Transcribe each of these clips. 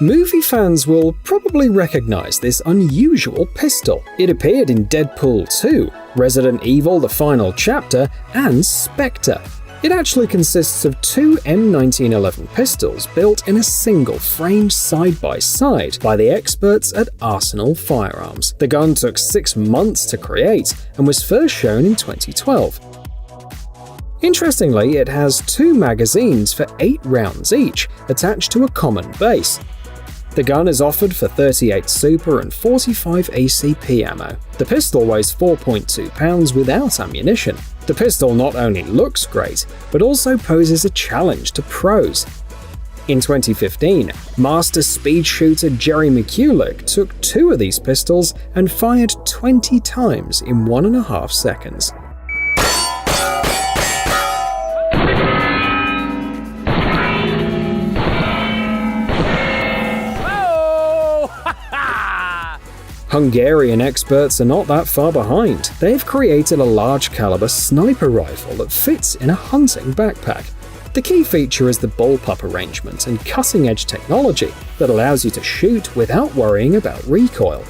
Movie fans will probably recognize this unusual pistol. It appeared in Deadpool 2, Resident Evil: The Final Chapter, and Spectre. It actually consists of two M1911 pistols built in a single frame side by side by the experts at Arsenal Firearms. The gun took 6 months to create and was first shown in 2012. Interestingly, it has 2 magazines for 8 rounds each, attached to a common base. The gun is offered for 38 Super and 45 ACP ammo. The pistol weighs 4.2 pounds without ammunition. The pistol not only looks great, but also poses a challenge to pros. In 2015, master speed shooter Jerry McCulloch took 2 of these pistols and fired 20 times in 1.5 seconds. Hungarian experts are not that far behind. They've created a large caliber sniper rifle that fits in a hunting backpack. The key feature is the bullpup arrangement and cutting-edge technology that allows you to shoot without worrying about recoil.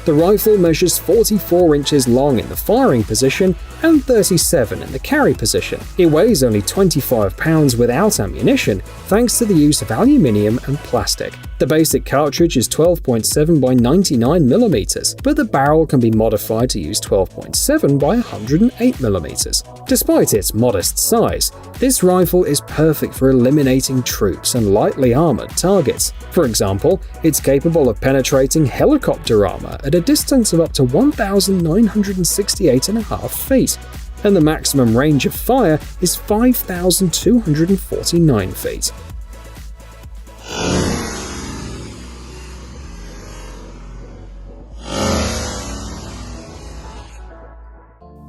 The rifle measures 44 inches long in the firing position and 37 in the carry position. It weighs only 25 pounds without ammunition, thanks to the use of aluminium and plastic. The basic cartridge is 12.7 by 99mm, but the barrel can be modified to use 12.7 by 108mm. Despite its modest size, this rifle is perfect for eliminating troops and lightly armored targets. For example, it's capable of penetrating helicopter armor at a distance of up to 1,968.5 feet, and the maximum range of fire is 5,249 feet.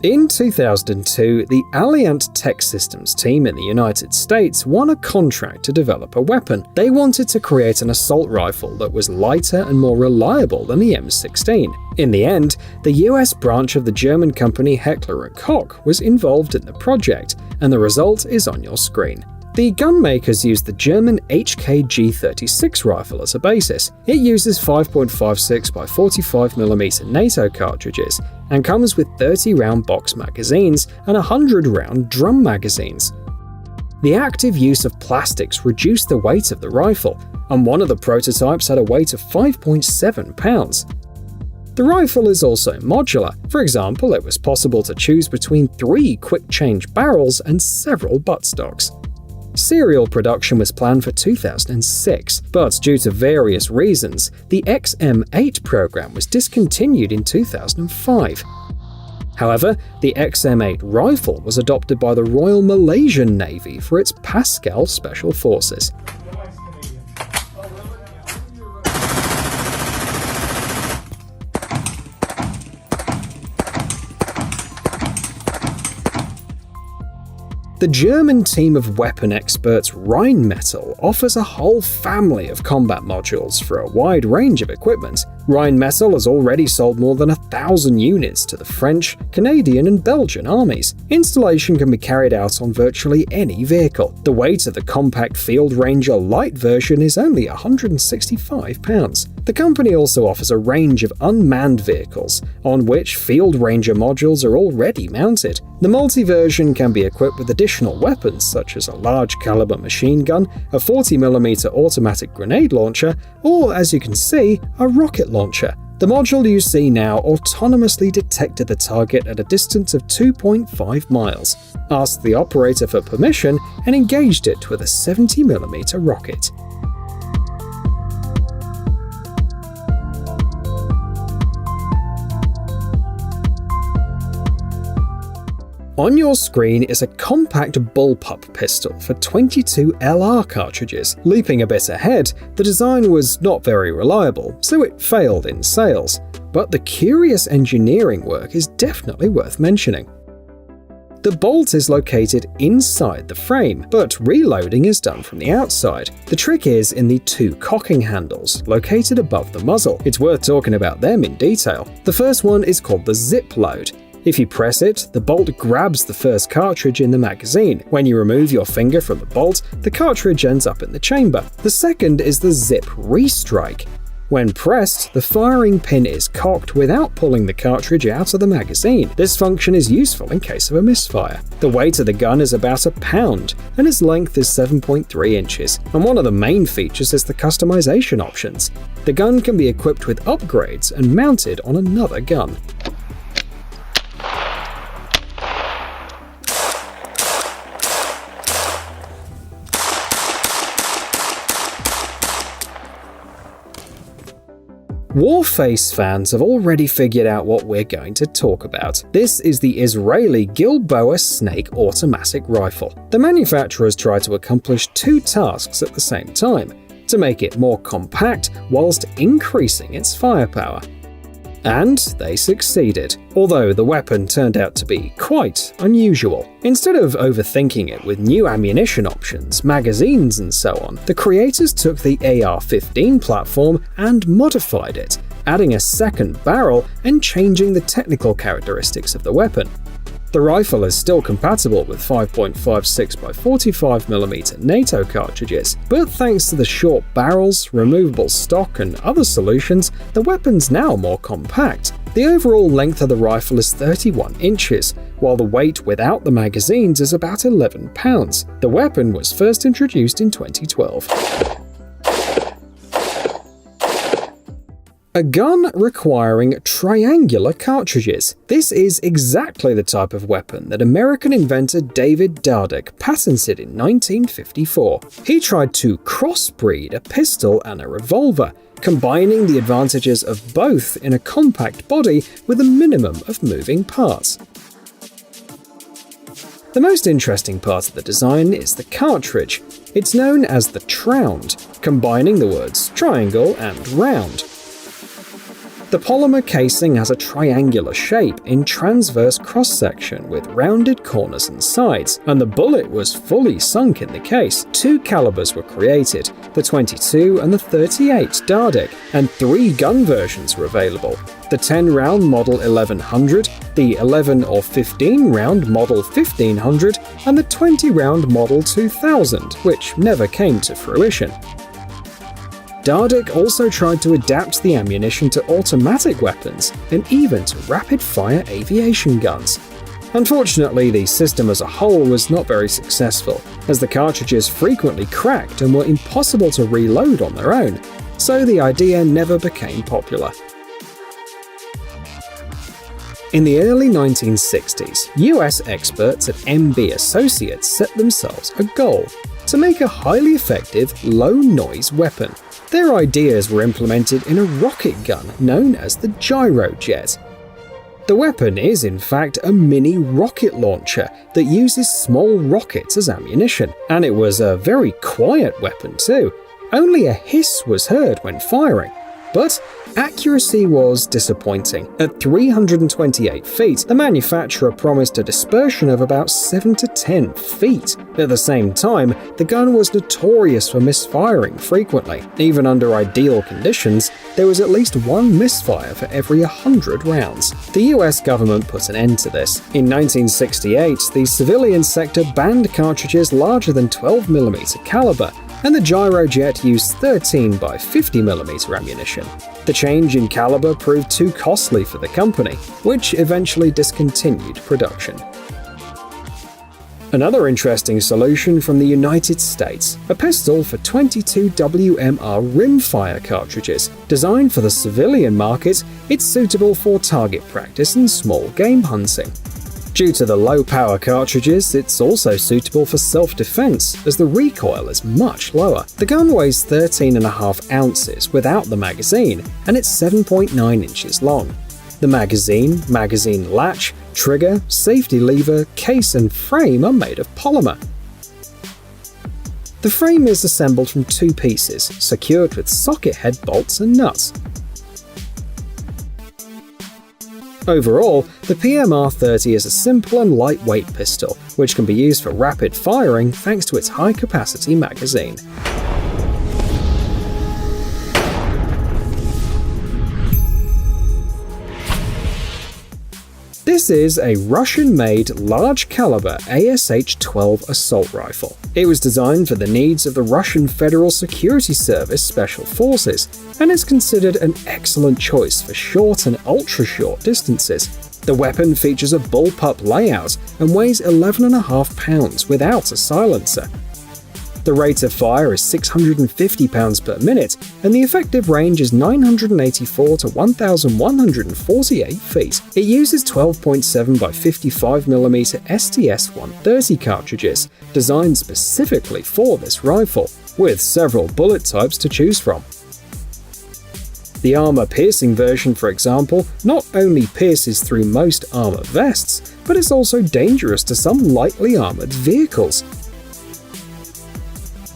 In 2002, the Alliant Tech Systems team in the United States won a contract to develop a weapon. They wanted to create an assault rifle that was lighter and more reliable than the M16. In the end, the US branch of the German company Heckler & Koch was involved in the project, and the result is on your screen. The gun makers used the German HK-G36 rifle as a basis. It uses 5.56 by 45mm NATO cartridges and comes with 30-round box magazines and 100-round drum magazines. The active use of plastics reduced the weight of the rifle, and one of the prototypes had a weight of 5.7 pounds. The rifle is also modular. For example, it was possible to choose between 3 quick-change barrels and several buttstocks. Serial production was planned for 2006, but due to various reasons, the XM8 program was discontinued in 2005. However, the XM8 rifle was adopted by the Royal Malaysian Navy for its Pascal Special Forces. The German team of weapon experts Rheinmetall offers a whole family of combat modules for a wide range of equipment. Rheinmetall has already sold more than 1,000 units to the French, Canadian, and Belgian armies. Installation can be carried out on virtually any vehicle. The weight of the compact Field Ranger light version is only 165 pounds. The company also offers a range of unmanned vehicles, on which Field Ranger modules are already mounted. The multi-version can be equipped with additional weapons such as a large caliber machine gun, a 40mm automatic grenade launcher, or, as you can see, a rocket launcher. The module you see now autonomously detected the target at a distance of 2.5 miles, asked the operator for permission, and engaged it with a 70mm rocket. On your screen is a compact bullpup pistol for 22 LR cartridges. Leaping a bit ahead, the design was not very reliable, so it failed in sales. But the curious engineering work is definitely worth mentioning. The bolt is located inside the frame, but reloading is done from the outside. The trick is in the 2 cocking handles, located above the muzzle. It's worth talking about them in detail. The first one is called the zip load. If you press it, the bolt grabs the first cartridge in the magazine. When you remove your finger from the bolt, the cartridge ends up in the chamber. The second is the zip restrike. When pressed, the firing pin is cocked without pulling the cartridge out of the magazine. This function is useful in case of a misfire. The weight of the gun is about a pound, and its length is 7.3 inches, and one of the main features is the customization options. The gun can be equipped with upgrades and mounted on another gun. Warface fans have already figured out what we're going to talk about. This is the Israeli Gilboa Snake automatic rifle. The manufacturers tried to accomplish two tasks at the same time, to make it more compact whilst increasing its firepower. And they succeeded, although the weapon turned out to be quite unusual. Instead of overthinking it with new ammunition options, magazines and so on, the creators took the AR-15 platform and modified it, adding a second barrel and changing the technical characteristics of the weapon. The rifle is still compatible with 5.56 by 45mm NATO cartridges, but thanks to the short barrels, removable stock, and other solutions, the weapon's now more compact. The overall length of the rifle is 31 inches, while the weight without the magazines is about 11 pounds. The weapon was first introduced in 2012. A gun requiring triangular cartridges. This is exactly the type of weapon that American inventor David Dardick patented in 1954. He tried to crossbreed a pistol and a revolver, combining the advantages of both in a compact body with a minimum of moving parts. The most interesting part of the design is the cartridge. It's known as the tround, combining the words triangle and round. The polymer casing has a triangular shape in transverse cross-section with rounded corners and sides, and the bullet was fully sunk in the case. Two calibers were created, the 22 and the 38 Dardick, and 3 gun versions were available: the 10-round Model 1100, the 11 or 15-round Model 1500, and the 20-round Model 2000, which never came to fruition. Dardick also tried to adapt the ammunition to automatic weapons and even to rapid-fire aviation guns. Unfortunately, the system as a whole was not very successful, as the cartridges frequently cracked and were impossible to reload on their own, so the idea never became popular. In the early 1960s, US experts at MB Associates set themselves a goal: to make a highly effective, low-noise weapon. Their ideas were implemented in a rocket gun known as the gyrojet. The weapon is in fact a mini rocket launcher that uses small rockets as ammunition, and it was a very quiet weapon too. Only a hiss was heard when firing. But accuracy was disappointing. At 328 feet, the manufacturer promised a dispersion of about 7 to 10 feet. At the same time, the gun was notorious for misfiring frequently. Even under ideal conditions, there was at least one misfire for every 100 rounds. The US government put an end to this. In 1968, the civilian sector banned cartridges larger than 12mm caliber, and the gyrojet used 13 by 50mm ammunition. The change in caliber proved too costly for the company, which eventually discontinued production. Another interesting solution from the United States: a pistol for 22 WMR rimfire cartridges. Designed for the civilian market, it's suitable for target practice and small game hunting. Due to the low-power cartridges, it's also suitable for self-defense, as the recoil is much lower. The gun weighs 13.5 ounces without the magazine, and it's 7.9 inches long. The magazine latch, trigger, safety lever, case and frame are made of polymer. The frame is assembled from 2 pieces, secured with socket head bolts and nuts. Overall, the PMR-30 is a simple and lightweight pistol, which can be used for rapid firing thanks to its high-capacity magazine. This is a Russian-made large-caliber ASH-12 assault rifle. It was designed for the needs of the Russian Federal Security Service Special Forces and is considered an excellent choice for short and ultra-short distances. The weapon features a bullpup layout and weighs 11.5 pounds without a silencer. The rate of fire is 650 pounds per minute, and the effective range is 984 to 1,148 feet. It uses 12.7 by 55mm STS-130 cartridges, designed specifically for this rifle, with several bullet types to choose from. The armor-piercing version, for example, not only pierces through most armor vests, but is also dangerous to some lightly armored vehicles.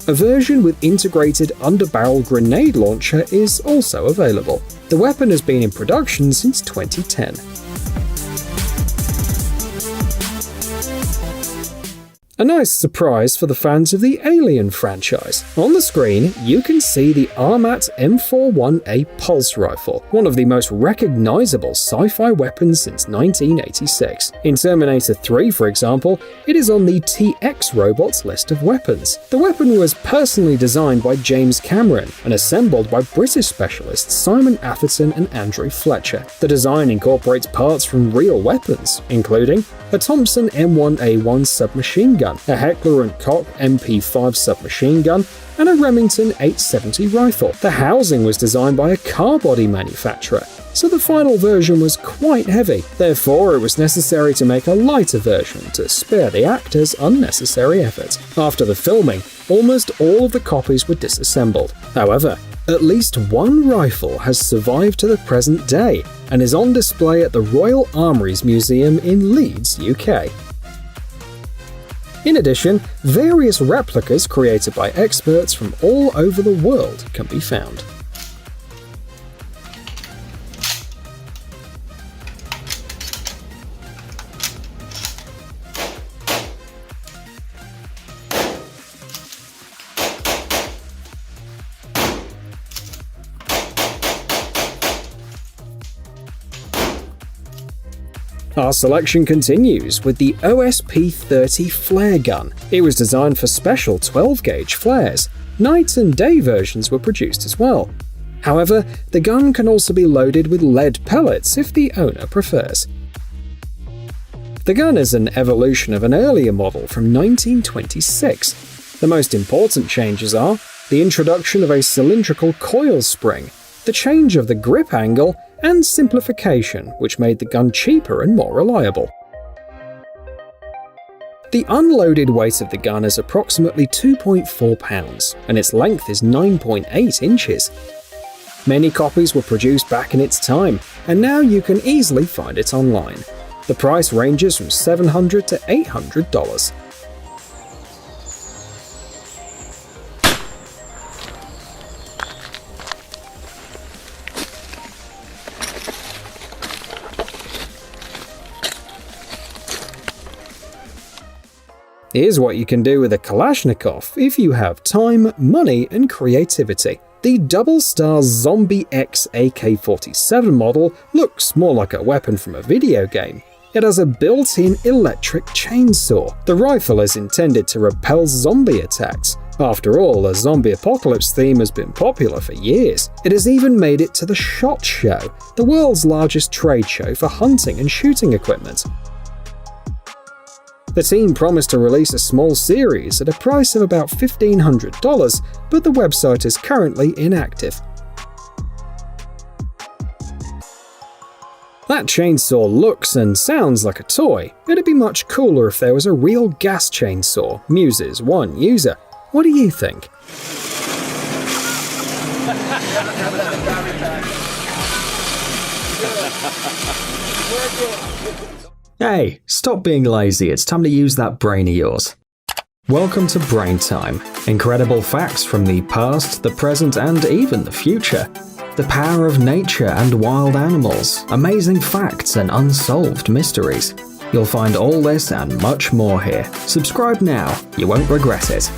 A version with integrated underbarrel grenade launcher is also available. The weapon has been in production since 2010. A nice surprise for the fans of the Alien franchise. On the screen, you can see the Armat M41A pulse rifle, one of the most recognizable sci-fi weapons since 1986. In Terminator 3, for example, it is on the TX Robots list of weapons. The weapon was personally designed by James Cameron and assembled by British specialists Simon Atherton and Andrew Fletcher. The design incorporates parts from real weapons, including a Thompson M1A1 submachine gun, a Heckler & Koch MP5 submachine gun, and a Remington 870 rifle. The housing was designed by a car body manufacturer, so the final version was quite heavy. Therefore, it was necessary to make a lighter version to spare the actors unnecessary effort. After the filming, almost all of the copies were disassembled. However, at least one rifle has survived to the present day and is on display at the Royal Armouries Museum in Leeds, UK. In addition, various replicas created by experts from all over the world can be found. Our selection continues with the OSP-30 flare gun. It was designed for special 12-gauge flares. Night and day versions were produced as well. However, the gun can also be loaded with lead pellets if the owner prefers. The gun is an evolution of an earlier model from 1926. The most important changes are the introduction of a cylindrical coil spring, the change of the grip angle, and simplification, which made the gun cheaper and more reliable. The unloaded weight of the gun is approximately 2.4 pounds, and its length is 9.8 inches. Many copies were produced back in its time, and now you can easily find it online. The price ranges from $700 to $800. Here's what you can do with a Kalashnikov if you have time, money, and creativity. The Double-Star Zombie X AK-47 model looks more like a weapon from a video game. It has a built-in electric chainsaw. The rifle is intended to repel zombie attacks. After all, the zombie apocalypse theme has been popular for years. It has even made it to the SHOT Show, the world's largest trade show for hunting and shooting equipment. The team promised to release a small series at a price of about $1,500, but the website is currently inactive. That chainsaw looks and sounds like a toy. It'd be much cooler if there was a real gas chainsaw, muses one user. What do you think? Hey, stop being lazy, it's time to use that brain of yours. Welcome to Brain Time. Incredible facts from the past, the present, and even the future. The power of nature and wild animals, amazing facts and unsolved mysteries. You'll find all this and much more here. Subscribe now, you won't regret it.